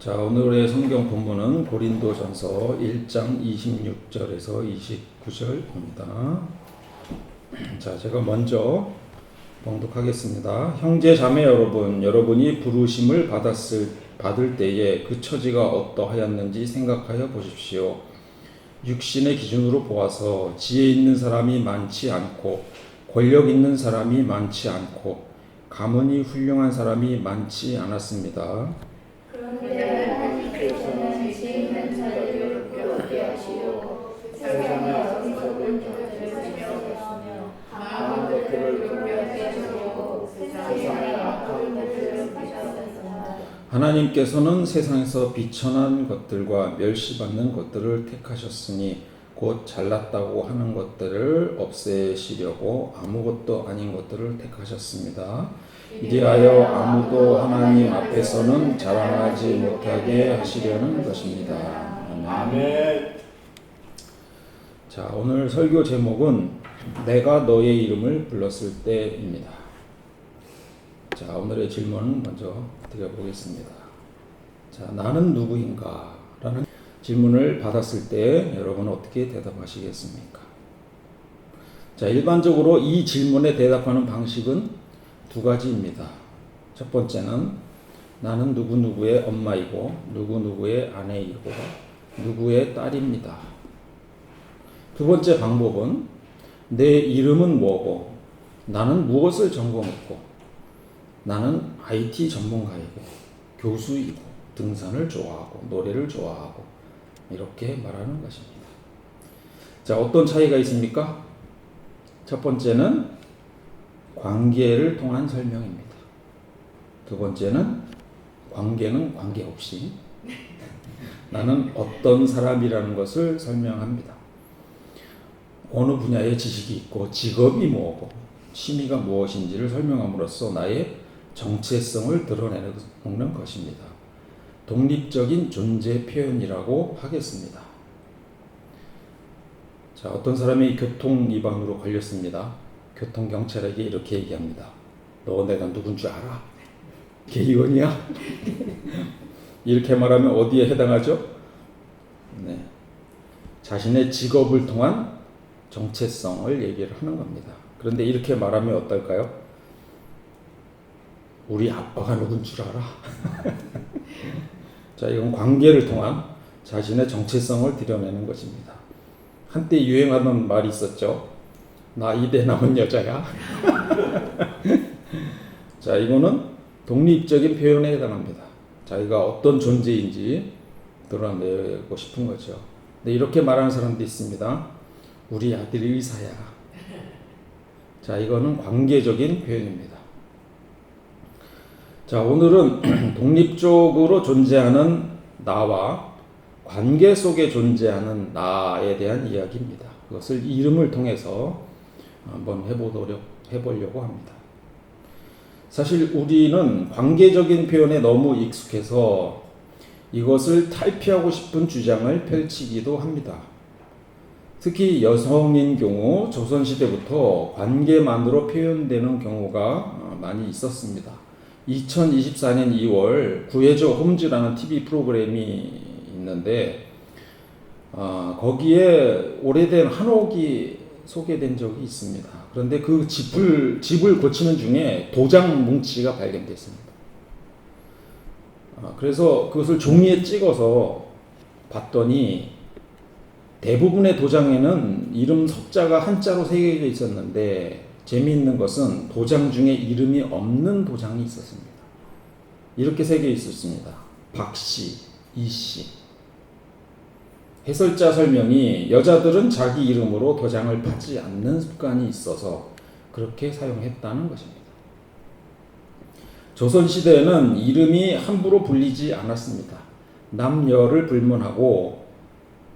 자, 오늘의 성경 본문은 고린도전서 1장 26절에서 29절입니다. 자, 제가 먼저 봉독하겠습니다. 형제 자매 여러분, 여러분이 부르심을 받을 때에 그 처지가 어떠하였는지 생각하여 보십시오. 육신의 기준으로 보아서 지혜 있는 사람이 많지 않고 권력 있는 사람이 많지 않고 가문이 훌륭한 사람이 많지 않았습니다. 그런데 하나님께서는 지혜 있는 자들을 부끄럽게 하시려고 세상의 어리석은 자들을 세우시며 강한 것들을 부끄럽게 하시려고 세상의 악한 것들을 택하셨습니다. 하나님께서는 세상에서 비천한 것들과 멸시받는 것들을 택하셨으니 곧 잘났다고 하는 것들을 없애시려고 아무것도 아닌 것들을 택하셨습니다. 이리하여 아무도 하나님 앞에서는 자랑하지 못하게 하시려는 것입니다. 아멘. 자, 오늘 설교 제목은 내가 너의 이름을 불렀을 때입니다. 자, 오늘의 질문은 먼저 드려보겠습니다. 자, 나는 누구인가? 라는 질문을 받았을 때 여러분은 어떻게 대답하시겠습니까? 자, 일반적으로 이 질문에 대답하는 방식은 두 가지입니다. 첫 번째는 나는 누구누구의 엄마이고 누구누구의 아내이고 누구의 딸입니다. 두 번째 방법은 내 이름은 뭐고 나는 무엇을 전공했고 나는 IT 전문가이고 교수이고 등산을 좋아하고 노래를 좋아하고 이렇게 말하는 것입니다. 자, 어떤 차이가 있습니까? 첫 번째는 관계를 통한 설명입니다. 두 번째는 관계는 관계없이 나는 어떤 사람이라는 것을 설명합니다. 어느 분야의 지식이 있고 직업이 뭐고 취미가 무엇인지를 설명함으로써 나의 정체성을 드러내는 것입니다. 독립적인 존재 표현이라고 하겠습니다. 자, 어떤 사람이 교통 위반으로 걸렸습니다. 교통경찰에게 이렇게 얘기합니다. 너 내가 누군 줄 알아? 개의원이야? 이렇게 말하면 어디에 해당하죠? 네. 자신의 직업을 통한 정체성을 얘기를 하는 겁니다. 그런데 이렇게 말하면 어떨까요? 우리 아빠가 누군 줄 알아? 자, 이건 관계를 통한 자신의 정체성을 드러내는 것입니다. 한때 유행하던 말이 있었죠. 나 이대 나온 여자야. 자, 이거는 독립적인 표현에 해당합니다. 자기가 어떤 존재인지 드러내고 싶은 거죠. 근데 이렇게 말하는 사람도 있습니다. 우리 아들이 의사야. 자, 이거는 관계적인 표현입니다. 자, 오늘은 독립적으로 존재하는 나와 관계 속에 존재하는 나에 대한 이야기입니다. 그것을 이름을 통해서 한번 해보려고 합니다. 사실 우리는 관계적인 표현에 너무 익숙해서 이것을 탈피하고 싶은 주장을 펼치기도 합니다. 특히 여성인 경우 조선시대부터 관계만으로 표현되는 경우가 많이 있었습니다. 2024년 2월 구해줘 홈즈라는 TV 프로그램이 있는데 거기에 오래된 한옥이 소개된 적이 있습니다. 그런데 그 집을 고치는 중에 도장 뭉치가 발견됐습니다. 그래서 그것을 종이에 찍어서 봤더니 대부분의 도장에는 이름 석자가 한자로 새겨져 있었는데 재미있는 것은 도장 중에 이름이 없는 도장이 있었습니다. 이렇게 새겨 있었습니다. 박씨, 이씨. 해설자 설명이 여자들은 자기 이름으로 도장을 받지 않는 습관이 있어서 그렇게 사용했다는 것입니다. 조선시대에는 이름이 함부로 불리지 않았습니다. 남녀를 불문하고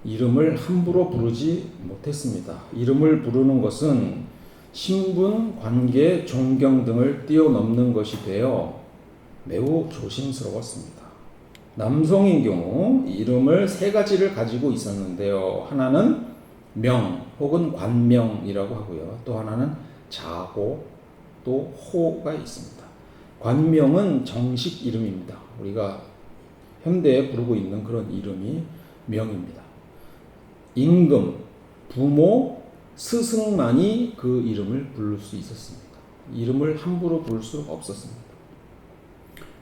이름을 함부로 부르지 못했습니다. 이름을 부르는 것은 신분, 관계, 존경 등을 뛰어넘는 것이 되어 매우 조심스러웠습니다. 남성인 경우 이름을 세 가지를 가지고 있었는데요. 하나는 명 혹은 관명이라고 하고요. 또 하나는 자고 또 호가 있습니다. 관명은 정식 이름입니다. 우리가 현대에 부르고 있는 그런 이름이 명입니다. 임금, 부모, 스승만이 그 이름을 부를 수 있었습니다. 이름을 함부로 부를 수 없었습니다.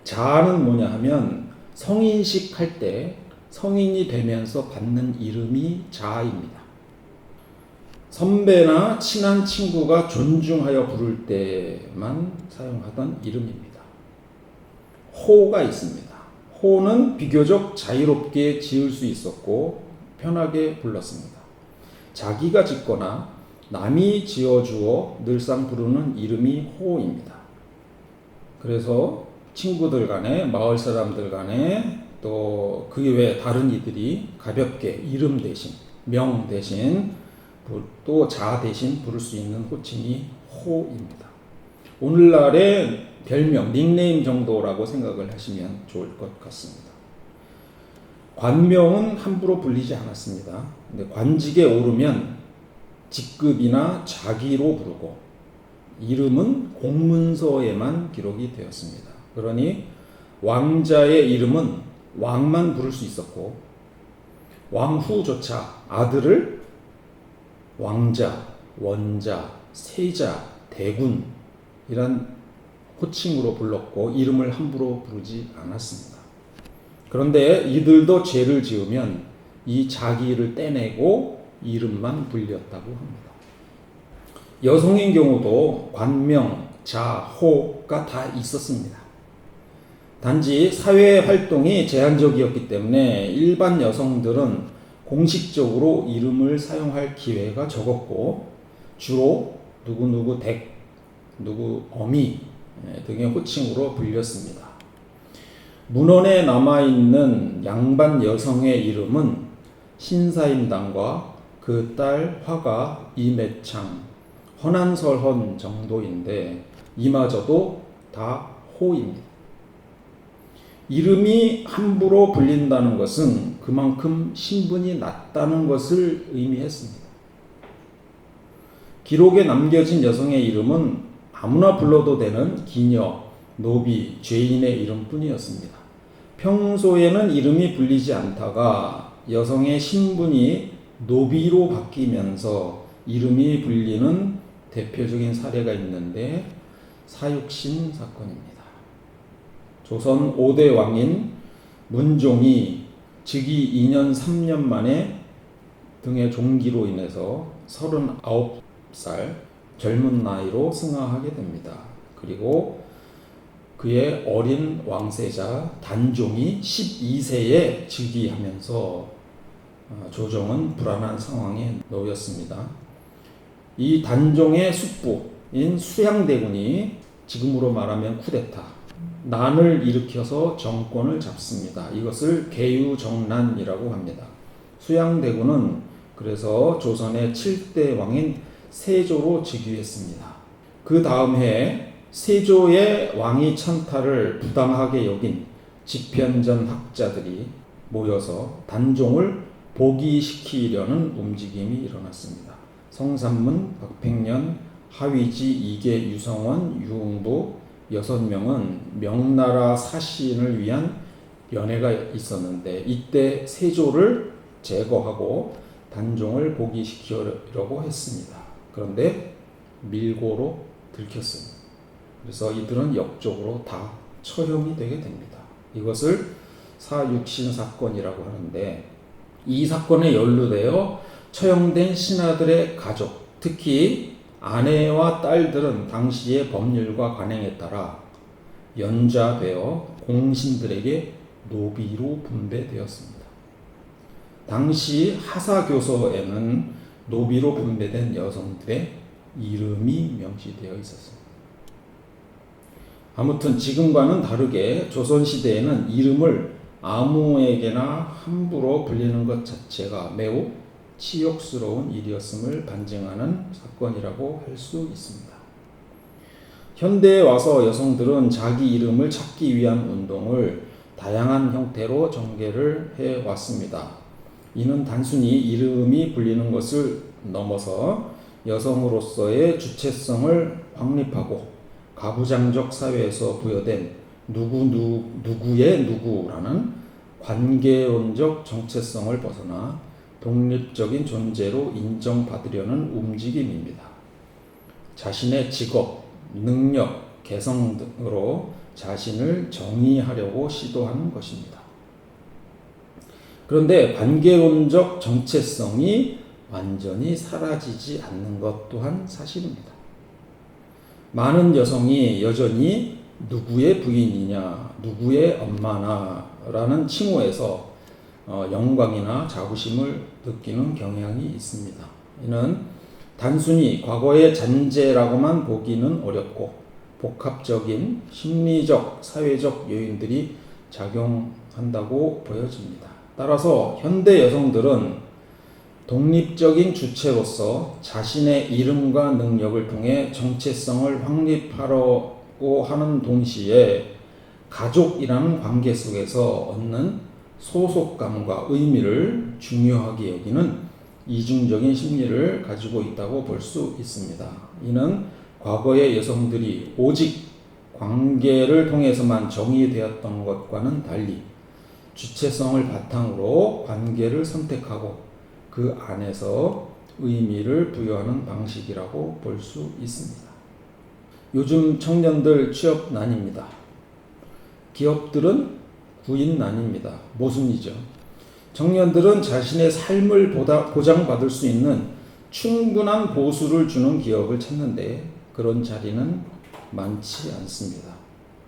자는 뭐냐 하면 성인식 할 때 성인이 되면서 받는 이름이 자입니다. 선배나 친한 친구가 존중하여 부를 때만 사용하던 이름입니다. 호가 있습니다. 호는 비교적 자유롭게 지을 수 있었고 편하게 불렀습니다. 자기가 짓거나 남이 지어주어 늘상 부르는 이름이 호입니다. 그래서 친구들 간에, 마을 사람들 간에, 또 그 외에 다른 이들이 가볍게 이름 대신, 명 대신, 또 자 대신 부를 수 있는 호칭이 호입니다. 오늘날의 별명, 닉네임 정도라고 생각을 하시면 좋을 것 같습니다. 관명은 함부로 불리지 않았습니다. 근데 관직에 오르면 직급이나 자기로 부르고 이름은 공문서에만 기록이 되었습니다. 그러니 왕자의 이름은 왕만 부를 수 있었고 왕후조차 아들을 왕자, 원자, 세자, 대군 이란 호칭으로 불렀고 이름을 함부로 부르지 않았습니다. 그런데 이들도 죄를 지으면 이 자기를 떼내고 이름만 불렸다고 합니다. 여성인 경우도 관명, 자, 호가 다 있었습니다. 단지 사회 활동이 제한적이었기 때문에 일반 여성들은 공식적으로 이름을 사용할 기회가 적었고 주로 누구누구 댁, 누구 어미 등의 호칭으로 불렸습니다. 문헌에 남아있는 양반 여성의 이름은 신사임당과 그 딸 화가 이매창, 허난설헌 정도인데 이마저도 다 호입니다. 이름이 함부로 불린다는 것은 그만큼 신분이 낮다는 것을 의미했습니다. 기록에 남겨진 여성의 이름은 아무나 불러도 되는 기녀, 노비, 죄인의 이름뿐이었습니다. 평소에는 이름이 불리지 않다가 여성의 신분이 노비로 바뀌면서 이름이 불리는 대표적인 사례가 있는데 사육신 사건입니다. 조선 5대 왕인 문종이 즉위 2년 3년 만에 등의 종기로 인해서 39살 젊은 나이로 승하하게 됩니다. 그리고 그의 어린 왕세자 단종이 12세에 즉위하면서 조정은 불안한 상황에 놓였습니다. 이 단종의 숙부인 수양대군이 지금으로 말하면 쿠데타, 난을 일으켜서 정권을 잡습니다. 이것을 계유정난이라고 합니다. 수양대군은 그래서 조선의 7대 왕인 세조로 즉위했습니다. 그 다음 해에 세조의 왕위 천탈을 부당하게 여긴 집현전 학자들이 모여서 단종을 복위시키려는 움직임이 일어났습니다. 성삼문, 박팽년, 하위지, 이계, 유성원, 유흥부 6명은 명나라 사신을 위한 연회가 있었는데 이때 세조를 제거하고 단종을 복위시키려고 했습니다. 그런데 밀고로 들켰습니다. 그래서 이들은 역적으로 다 처형이 되게 됩니다. 이것을 사육신 사건이라고 하는데 이 사건에 연루되어 처형된 신하들의 가족, 특히 아내와 딸들은 당시의 법률과 관행에 따라 연좌되어 공신들에게 노비로 분배되었습니다. 당시 하사교서에는 노비로 분배된 여성들의 이름이 명시되어 있었습니다. 아무튼 지금과는 다르게 조선시대에는 이름을 아무에게나 함부로 불리는 것 자체가 매우 치욕스러운 일이었음을 반증하는 사건이라고 할 수 있습니다. 현대에 와서 여성들은 자기 이름을 찾기 위한 운동을 다양한 형태로 전개를 해왔습니다. 이는 단순히 이름이 불리는 것을 넘어서 여성으로서의 주체성을 확립하고 가부장적 사회에서 부여된 누구의 누구라는 관계론적 정체성을 벗어나 독립적인 존재로 인정받으려는 움직임입니다. 자신의 직업, 능력, 개성 등으로 자신을 정의하려고 시도하는 것입니다. 그런데 관계론적 정체성이 완전히 사라지지 않는 것 또한 사실입니다. 많은 여성이 여전히 누구의 부인이냐, 누구의 엄마나 라는 칭호에서 영광이나 자부심을 느끼는 경향이 있습니다. 이는 단순히 과거의 잔재라고만 보기는 어렵고 복합적인 심리적, 사회적 요인들이 작용한다고 보여집니다. 따라서 현대 여성들은 독립적인 주체로서 자신의 이름과 능력을 통해 정체성을 확립하려고 하는 동시에 가족이라는 관계 속에서 얻는 소속감과 의미를 중요하게 여기는 이중적인 심리를 가지고 있다고 볼 수 있습니다. 이는 과거의 여성들이 오직 관계를 통해서만 정의되었던 것과는 달리 주체성을 바탕으로 관계를 선택하고 그 안에서 의미를 부여하는 방식이라고 볼 수 있습니다. 요즘 청년들 취업난입니다. 기업들은 구인난입니다. 모순이죠. 청년들은 자신의 삶을 보장받을 수 있는 충분한 보수를 주는 기업을 찾는데 그런 자리는 많지 않습니다.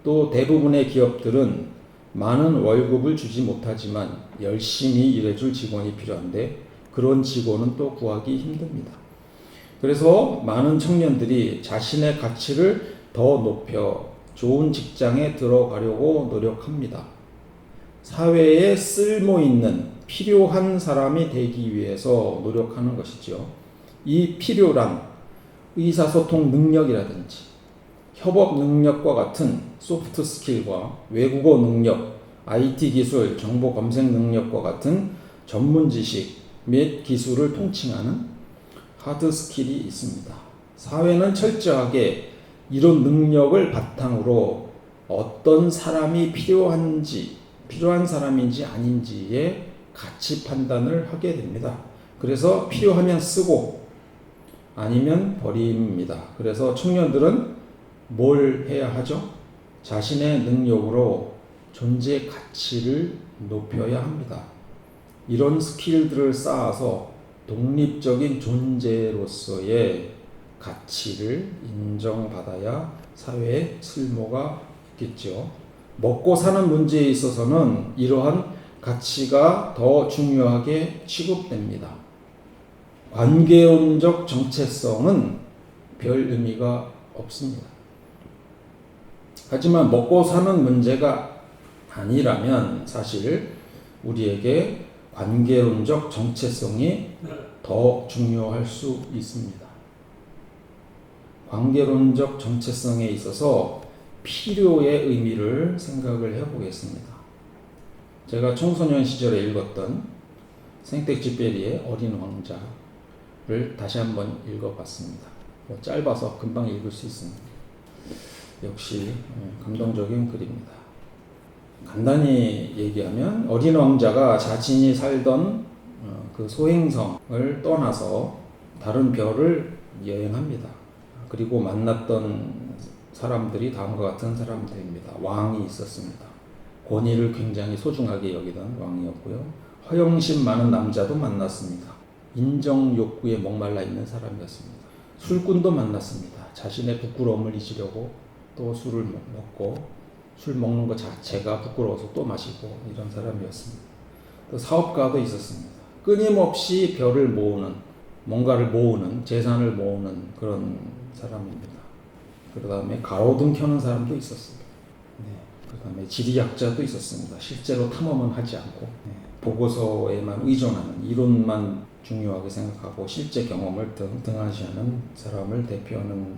또 대부분의 기업들은 많은 월급을 주지 못하지만 열심히 일해줄 직원이 필요한데 그런 직원은 또 구하기 힘듭니다. 그래서 많은 청년들이 자신의 가치를 더 높여 좋은 직장에 들어가려고 노력합니다. 사회에 쓸모있는 필요한 사람이 되기 위해서 노력하는 것이죠. 이 필요란 의사소통 능력이라든지 협업 능력과 같은 소프트 스킬과 외국어 능력, IT 기술, 정보 검색 능력과 같은 전문 지식 및 기술을 통칭하는 하드 스킬이 있습니다. 사회는 철저하게 이런 능력을 바탕으로 어떤 사람이 필요한 사람인지 아닌지의 가치 판단을 하게 됩니다. 그래서 필요하면 쓰고 아니면 버립니다. 그래서 청년들은 뭘 해야 하죠? 자신의 능력으로 존재 가치를 높여야 합니다. 이런 스킬들을 쌓아서 독립적인 존재로서의 가치를 인정받아야 사회에 쓸모가 있겠죠. 먹고 사는 문제에 있어서는 이러한 가치가 더 중요하게 취급됩니다. 관계론적 정체성은 별 의미가 없습니다. 하지만 먹고 사는 문제가 아니라면 사실 우리에게 관계론적 정체성이 더 중요할 수 있습니다. 관계론적 정체성에 있어서 필요의 의미를 생각을 해보겠습니다. 제가 청소년 시절에 읽었던 생텍쥐페리의 어린 왕자를 다시 한번 읽어봤습니다. 짧아서 금방 읽을 수 있습니다. 역시 감동적인 글입니다. 간단히 얘기하면 어린 왕자가 자신이 살던 그 소행성을 떠나서 다른 별을 여행합니다. 그리고 만났던 사람들이 다음과 같은 사람들입니다. 왕이 있었습니다. 권위를 굉장히 소중하게 여기던 왕이었고요. 허영심 많은 남자도 만났습니다. 인정 욕구에 목말라 있는 사람이었습니다. 술꾼도 만났습니다. 자신의 부끄러움을 잊으려고 또 술을 먹고 술 먹는 것 자체가 부끄러워서 또 마시고 이런 사람이었습니다. 또 사업가도 있었습니다. 끊임없이 별을 모으는, 뭔가를 모으는, 재산을 모으는 그런 사람입니다. 그 다음에 가로등 켜는 사람도 있었습니다. 그 다음에 지리학자도 있었습니다. 실제로 탐험은 하지 않고 보고서에만 의존하는, 이론만 중요하게 생각하고 실제 경험을 등한시하는 사람을 대표하는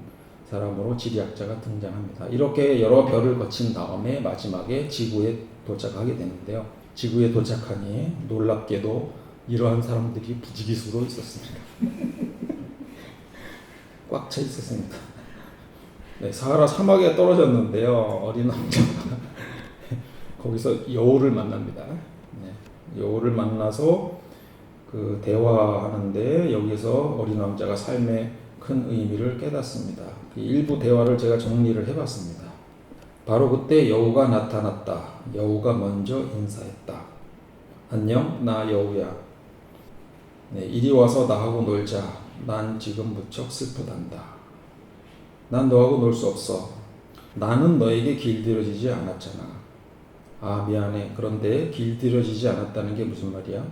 사람으로 지리학자가 등장합니다. 이렇게 여러 별을 거친 다음에 마지막에 지구에 도착하게 되는데요. 지구에 도착하니 놀랍게도 이러한 사람들이 부지기수로 있었습니다. 꽉 차 있었습니다. 사하라 사막에 떨어졌는데요. 어린 왕자가 거기서 여우를 만납니다. 여우를 만나서 그 대화하는데 여기서 어린 왕자가 삶의 큰 의미를 깨닫습니다. 일부 대화를 제가 정리를 해봤습니다. 바로 그때 여우가 나타났다. 여우가 먼저 인사했다. 안녕, 나 여우야. 네, 이리 와서 나하고 놀자. 난 지금 무척 슬프단다. 난 너하고 놀 수 없어. 나는 너에게 길들여지지 않았잖아. 아, 미안해. 그런데 길들여지지 않았다는 게 무슨 말이야?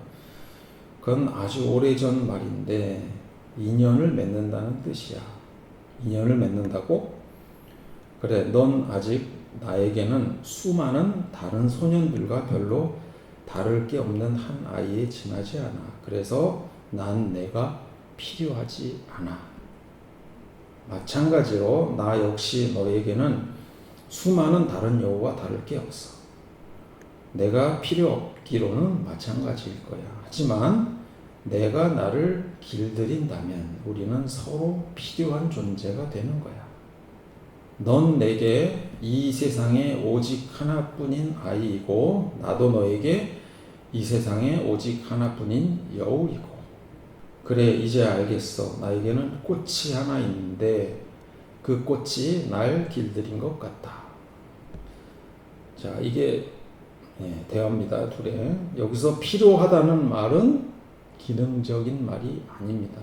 그건 아주 오래전 말인데 인연을 맺는다는 뜻이야. 인연을 맺는다고? 그래, 넌 아직 나에게는 수많은 다른 소년들과 별로 다를 게 없는 한 아이에 지나지 않아. 그래서 난 내가 필요하지 않아. 마찬가지로 나 역시 너에게는 수많은 다른 여우와 다를 게 없어. 내가 필요 없기로는 마찬가지일 거야. 하지만 내가 나를 길들인다면 우리는 서로 필요한 존재가 되는 거야. 넌 내게 이 세상에 오직 하나뿐인 아이이고 나도 너에게 이 세상에 오직 하나뿐인 여우이고. 그래, 이제 알겠어. 나에게는 꽃이 하나 있는데 그 꽃이 날 길들인 것 같다. 자, 이게 대화입니다. 둘에. 여기서 필요하다는 말은 기능적인 말이 아닙니다.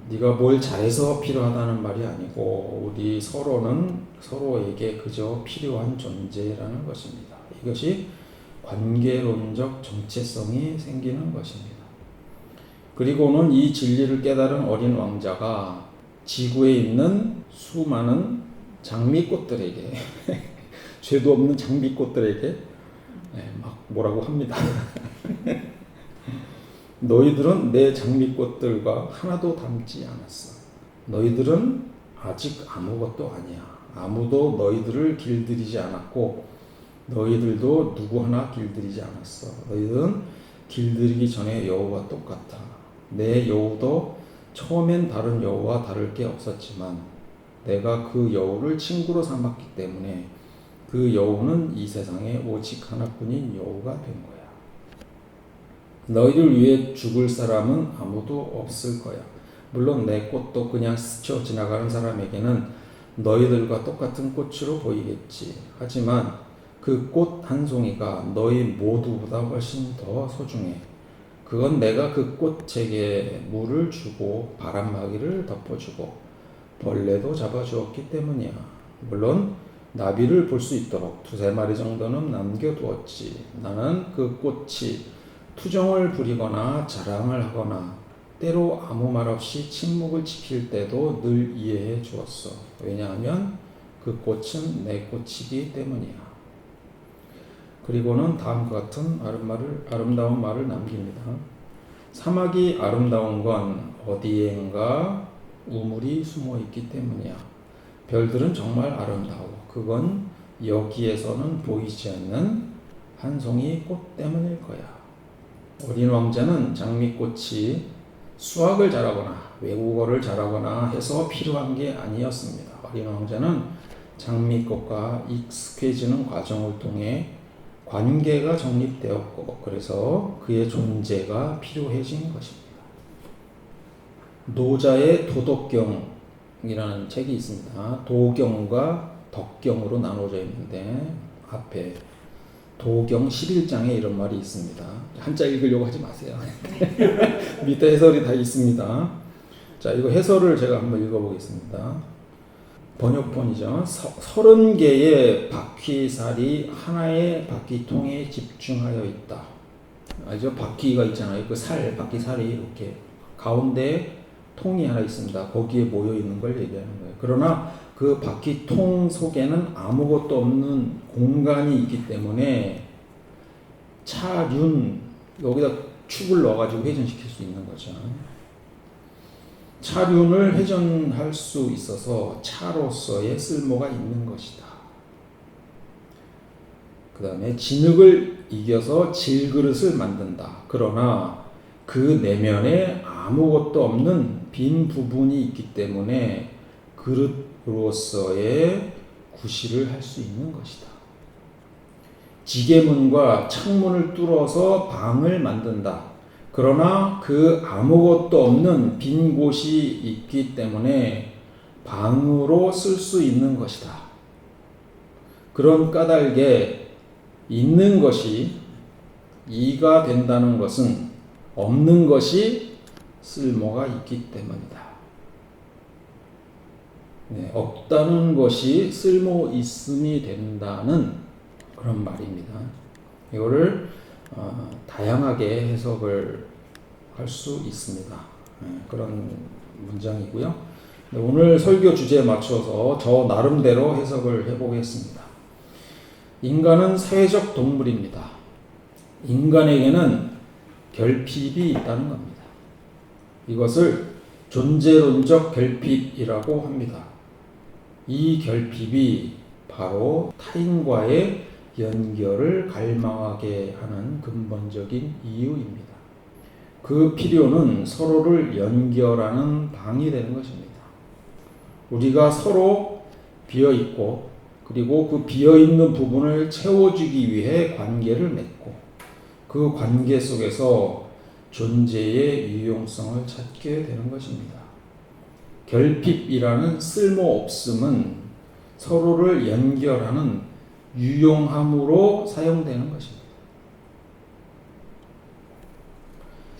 네가 뭘 잘해서 필요하다는 말이 아니고 우리 서로는 서로에게 그저 필요한 존재라는 것입니다. 이것이 관계론적 정체성이 생기는 것입니다. 그리고는 이 진리를 깨달은 어린 왕자가 지구에 있는 수많은 장미꽃들에게 죄도 없는 장미꽃들에게 막 뭐라고 합니다. 너희들은 내 장미꽃들과 하나도 닮지 않았어. 너희들은 아직 아무것도 아니야. 아무도 너희들을 길들이지 않았고 너희들도 누구 하나 길들이지 않았어. 너희들은 길들이기 전에 여우와 똑같아. 내 여우도 처음엔 다른 여우와 다를 게 없었지만 내가 그 여우를 친구로 삼았기 때문에 그 여우는 이 세상에 오직 하나뿐인 여우가 된 거야. 너희를 위해 죽을 사람은 아무도 없을 거야. 물론 내 꽃도 그냥 스쳐 지나가는 사람에게는 너희들과 똑같은 꽃으로 보이겠지. 하지만 그 꽃 한 송이가 너희 모두보다 훨씬 더 소중해. 그건 내가 그 꽃에게 물을 주고 바람막이를 덮어주고 벌레도 잡아주었기 때문이야. 물론 나비를 볼 수 있도록 두세 마리 정도는 남겨두었지. 나는 그 꽃이 투정을 부리거나 자랑을 하거나 때로 아무 말 없이 침묵을 지킬 때도 늘 이해해 주었어. 왜냐하면 그 꽃은 내 꽃이기 때문이야. 그리고는 다음과 같은 아름다운 말을 남깁니다. 사막이 아름다운 건 어디엔가 우물이 숨어 있기 때문이야. 별들은 정말 아름다워. 그건 여기에서는 보이지 않는 한 송이 꽃 때문일 거야. 어린 왕자는 장미꽃이 수학을 잘하거나 외국어를 잘하거나 해서 필요한 게 아니었습니다. 어린 왕자는 장미꽃과 익숙해지는 과정을 통해 관계가 정립되었고 그래서 그의 존재가 필요해진 것입니다. 노자의 도덕경이라는 책이 있습니다. 도경과 덕경으로 나눠져 있는데 앞에 도경 11장에 이런 말이 있습니다. 한자 읽으려고 하지 마세요. 밑에 해설이 다 있습니다. 자, 이거 해설을 제가 한번 읽어보겠습니다. 번역본이죠. 30개의 바퀴살이 하나의 바퀴통에 집중하여 있다. 알죠? 바퀴가 있잖아요. 그 바퀴살이 이렇게 가운데 통이 하나 있습니다. 거기에 모여 있는 걸 얘기하는 거예요. 그러나 그 바퀴통 속에는 아무것도 없는 공간이 있기 때문에 차륜, 여기다 축을 넣어가지고 회전시킬 수 있는 거죠. 차륜을 회전할 수 있어서 차로서의 쓸모가 있는 것이다. 그 다음에 진흙을 이겨서 질그릇을 만든다. 그러나 그 내면에 아무것도 없는 빈 부분이 있기 때문에 그릇으로서의 구실을 할 수 있는 것이다. 지게문과 창문을 뚫어서 방을 만든다. 그러나 그 아무것도 없는 빈 곳이 있기 때문에 방으로 쓸 수 있는 것이다. 그런 까닭에 있는 것이 이가 된다는 것은 없는 것이 쓸모가 있기 때문이다. 네, 없다는 것이 쓸모 있음이 된다는 그런 말입니다. 이거를 다양하게 해석을 할 수 있습니다. 그런 문장이고요. 오늘 설교 주제에 맞춰서 저 나름대로 해석을 해보겠습니다. 인간은 사회적 동물입니다. 인간에게는 결핍이 있다는 겁니다. 이것을 존재론적 결핍이라고 합니다. 이 결핍이 바로 타인과의 연결을 갈망하게 하는 근본적인 이유입니다. 그 필요는 서로를 연결하는 방이 되는 것입니다. 우리가 서로 비어있고 그리고 그 비어있는 부분을 채워주기 위해 관계를 맺고 그 관계 속에서 존재의 유용성을 찾게 되는 것입니다. 결핍이라는 쓸모없음은 서로를 연결하는 유용함으로 사용되는 것입니다.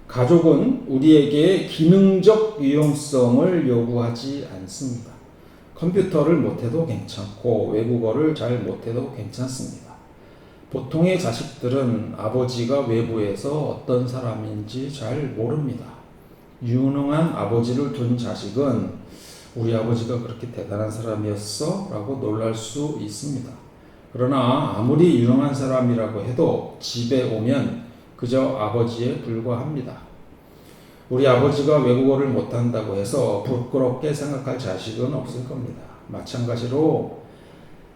가족은 우리에게 기능적 유용성을 요구하지 않습니다. 컴퓨터를 못해도 괜찮고 외국어를 잘 못해도 괜찮습니다. 보통의 자식들은 아버지가 외부에서 어떤 사람인지 잘 모릅니다. 유능한 아버지를 둔 자식은 우리 아버지가 그렇게 대단한 사람이었어? 라고 놀랄 수 있습니다. 그러나 아무리 유능한 사람이라고 해도 집에 오면 그저 아버지에 불과합니다. 우리 아버지가 외국어를 못한다고 해서 부끄럽게 생각할 자식은 없을 겁니다. 마찬가지로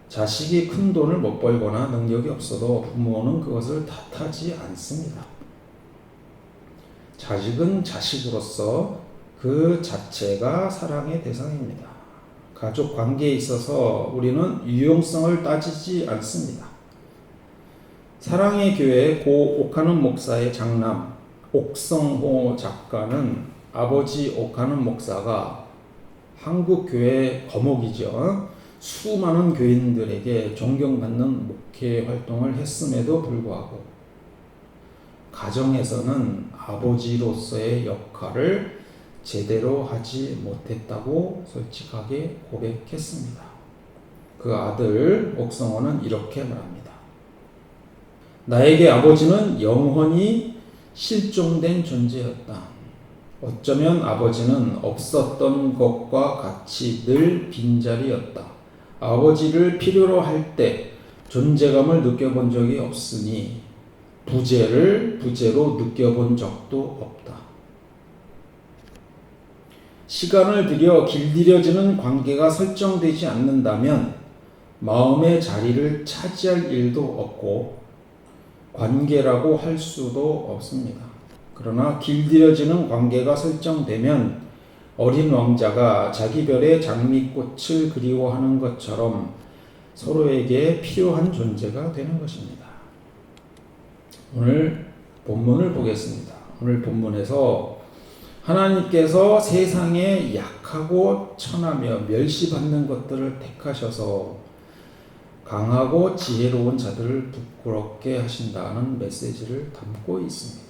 자식이 큰 돈을 못 벌거나 능력이 없어도 부모는 그것을 탓하지 않습니다. 자식은 자식으로서 그 자체가 사랑의 대상입니다. 가족 관계에 있어서 우리는 유용성을 따지지 않습니다. 사랑의 교회 고 옥하는 목사의 장남 옥성호 작가는 아버지 옥하는 목사가 한국교회 거목이죠. 수많은 교인들에게 존경받는 목회 활동을 했음에도 불구하고 가정에서는 아버지로서의 역할을 제대로 하지 못했다고 솔직하게 고백했습니다. 그 아들 옥성호는 이렇게 말합니다. 나에게 아버지는 영원히 실종된 존재였다. 어쩌면 아버지는 없었던 것과 같이 늘 빈자리였다. 아버지를 필요로 할 때 존재감을 느껴본 적이 없으니 부재를 부재로 느껴본 적도 없다. 시간을 들여 길들여지는 관계가 설정되지 않는다면 마음의 자리를 차지할 일도 없고 관계라고 할 수도 없습니다. 그러나 길들여지는 관계가 설정되면 어린 왕자가 자기 별의 장미꽃을 그리워하는 것처럼 서로에게 필요한 존재가 되는 것입니다. 오늘 본문을 보겠습니다. 오늘 본문에서 하나님께서 세상에 약하고 천하며 멸시받는 것들을 택하셔서 강하고 지혜로운 자들을 부끄럽게 하신다는 메시지를 담고 있습니다.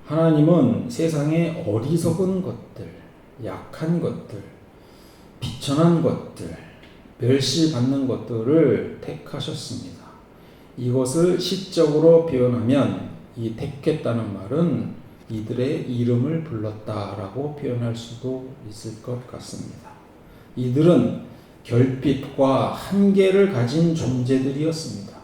하나님은 세상의 어리석은 것들, 약한 것들, 비천한 것들, 멸시받는 것들을 택하셨습니다. 이것을 시적으로 표현하면 이 택했다는 말은 이들의 이름을 불렀다라고 표현할 수도 있을 것 같습니다. 이들은 결핍과 한계를 가진 존재들이었습니다.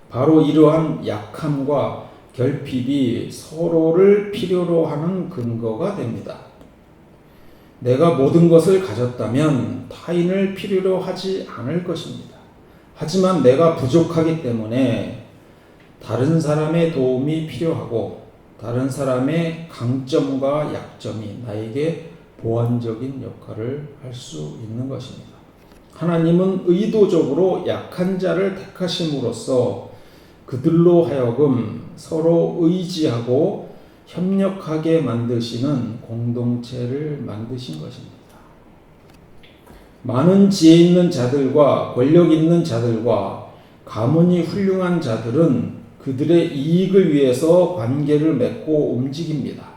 바로 이러한 약함과 결핍이 서로를 필요로 하는 근거가 됩니다. 내가 모든 것을 가졌다면 타인을 필요로 하지 않을 것입니다. 하지만 내가 부족하기 때문에 다른 사람의 도움이 필요하고 다른 사람의 강점과 약점이 나에게 보완적인 역할을 할 수 있는 것입니다. 하나님은 의도적으로 약한 자를 택하심으로써 그들로 하여금 서로 의지하고 협력하게 만드시는 공동체를 만드신 것입니다. 많은 지혜 있는 자들과 권력 있는 자들과 가문이 훌륭한 자들은 그들의 이익을 위해서 관계를 맺고 움직입니다.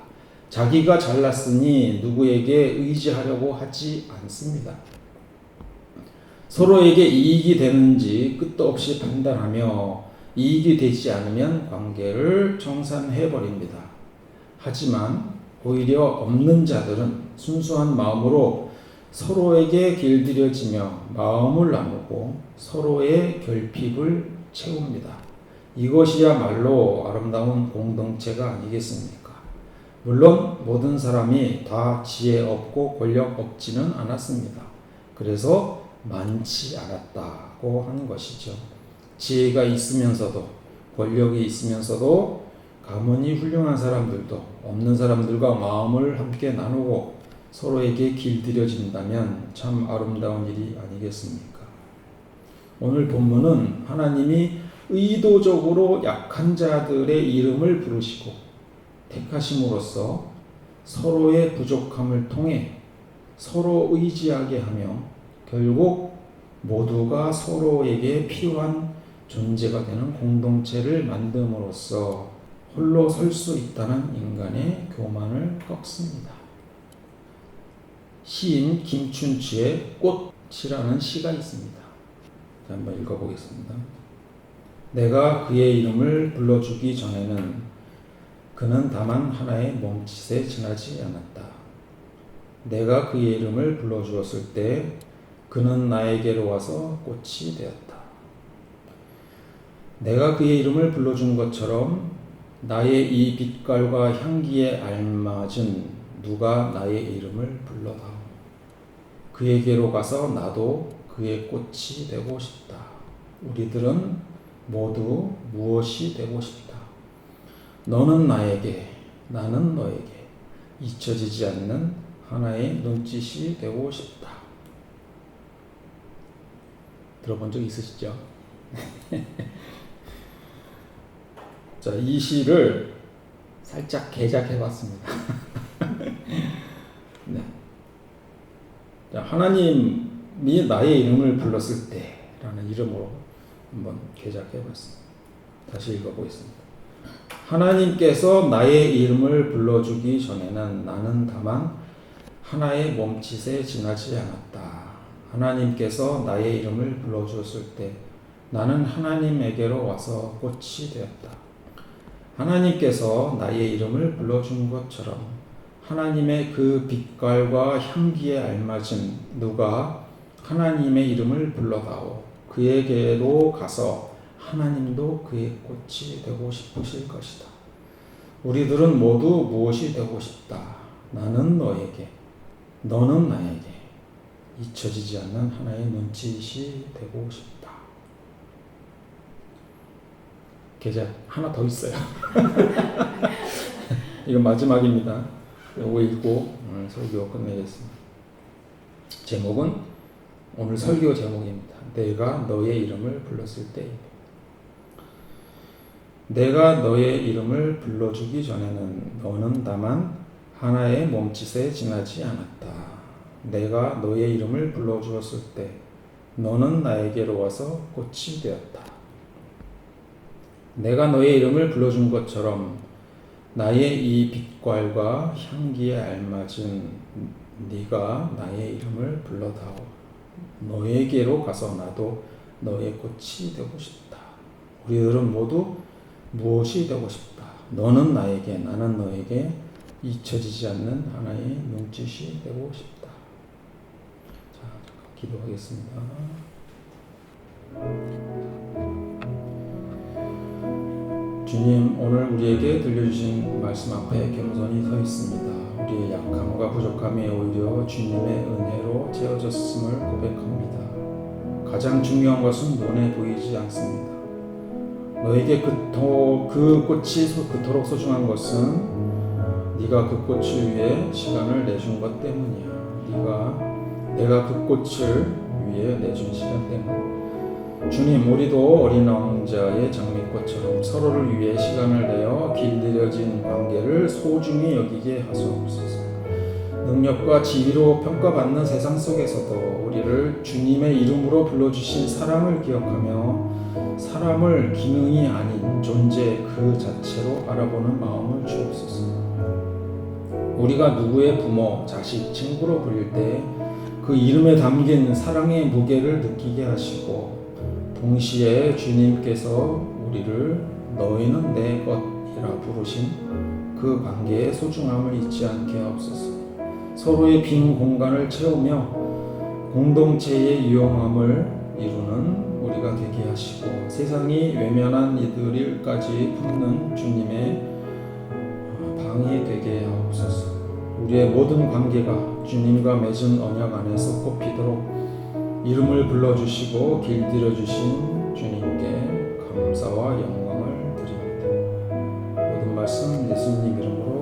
자기가 잘났으니 누구에게 의지하려고 하지 않습니다. 서로에게 이익이 되는지 끝도 없이 판단하며 이익이 되지 않으면 관계를 정산해버립니다. 하지만 오히려 없는 자들은 순수한 마음으로 서로에게 길들여지며 마음을 나누고 서로의 결핍을 채웁니다. 이것이야말로 아름다운 공동체가 아니겠습니까? 물론 모든 사람이 다 지혜 없고 권력 없지는 않았습니다. 그래서 많지 않았다고 하는 것이죠. 지혜가 있으면서도 권력이 있으면서도 가문이 훌륭한 사람들도 없는 사람들과 마음을 함께 나누고 서로에게 길들여진다면 참 아름다운 일이 아니겠습니까? 오늘 본문은 하나님이 의도적으로 약한 자들의 이름을 부르시고 택하심으로써 서로의 부족함을 통해 서로 의지하게 하며 결국 모두가 서로에게 필요한 존재가 되는 공동체를 만듦으로써 홀로 설 수 있다는 인간의 교만을 꺾습니다. 시인 김춘추의 꽃이라는 시가 있습니다. 한번 읽어보겠습니다. 내가 그의 이름을 불러주기 전에는 그는 다만 하나의 몸짓에 지나지 않았다. 내가 그의 이름을 불러주었을 때 그는 나에게로 와서 꽃이 되었다. 내가 그의 이름을 불러준 것처럼 나의 이 빛깔과 향기에 알맞은 누가 나의 이름을 불러다오. 그에게로 가서 나도 그의 꽃이 되고 싶다. 우리들은 모두 무엇이 되고 싶다. 너는 나에게, 나는 너에게 잊혀지지 않는 하나의 눈짓이 되고 싶다. 들어본 적 있으시죠? 자, 이 시를 살짝 개작해 봤습니다. 네. 자, 하나님이 나의 이름을 불렀을 때라는 이름으로 한번 개작해 봤습니다. 다시 읽어보겠습니다. 하나님께서 나의 이름을 불러주기 전에는 나는 다만 하나의 몸짓에 지나지 않았다. 하나님께서 나의 이름을 불러주었을 때 나는 하나님에게로 와서 꽃이 되었다. 하나님께서 나의 이름을 불러준 것처럼 하나님의 그 빛깔과 향기에 알맞은 누가 하나님의 이름을 불러다오. 그에게로 가서 하나님도 그의 꽃이 되고 싶으실 것이다. 우리들은 모두 무엇이 되고 싶다. 나는 너에게, 너는 나에게 잊혀지지 않는 하나의 눈짓이 되고 싶다. 계절 하나 더 있어요. 이건 마지막입니다. 이거 읽고 오늘 설교 끝내겠습니다. 제목은 오늘 설교 제목입니다. 내가 너의 이름을 불렀을 때. 내가 너의 이름을 불러주기 전에는 너는 다만 하나의 몸짓에 지나지 않았다. 내가 너의 이름을 불러주었을 때 너는 나에게로 와서 꽃이 되었다. 내가 너의 이름을 불러준 것처럼 나의 이 빛깔과 향기에 알맞은 네가 나의 이름을 불러다오. 너에게로 가서 나도 너의 꽃이 되고 싶다. 우리들은 모두 무엇이 되고 싶다. 너는 나에게, 나는 너에게 잊혀지지 않는 하나의 눈짓이 되고 싶다. 자, 기도하겠습니다. 주님, 오늘 우리에게 들려주신 말씀 앞에 겸손히 서 있습니다. 우리의 약함과 부족함이 오히려 주님의 은혜로 채워졌음을 고백합니다. 가장 중요한 것은 눈에 보이지 않습니다. 너에게 그 꽃이 그토록 소중한 것은 네가 그 꽃을 위해 시간을 내준 것 때문이야. 내가 그 꽃을 위해 내준 시간 때문. 주님, 우리도 어린 왕자의 장미꽃처럼 서로를 위해 시간을 내어 길들여진 관계를 소중히 여기게 하소서. 능력과 지위로 평가받는 세상 속에서도 우리를 주님의 이름으로 불러주신 사랑을 기억하며 사람을 기능이 아닌 존재 그 자체로 알아보는 마음을 주옵소서. 우리가 누구의 부모, 자식, 친구로 부릴 때 그 이름에 담긴 사랑의 무게를 느끼게 하시고 동시에 주님께서 우리를 너희는 내 것이라 부르신 그 관계의 소중함을 잊지 않게 하옵소서. 서로의 빈 공간을 채우며 공동체의 유용함을 이루는 우리가 되게 하시고 세상이 외면한 이들일까지 품는 주님의 방이 되게 하옵소서. 우리의 모든 관계가 주님과 맺은 언약 안에서 꽃피도록 이름을 불러주시고 길들여주신 주님께 감사와 영광을 드립니다. 모든 말씀 예수님 이름으로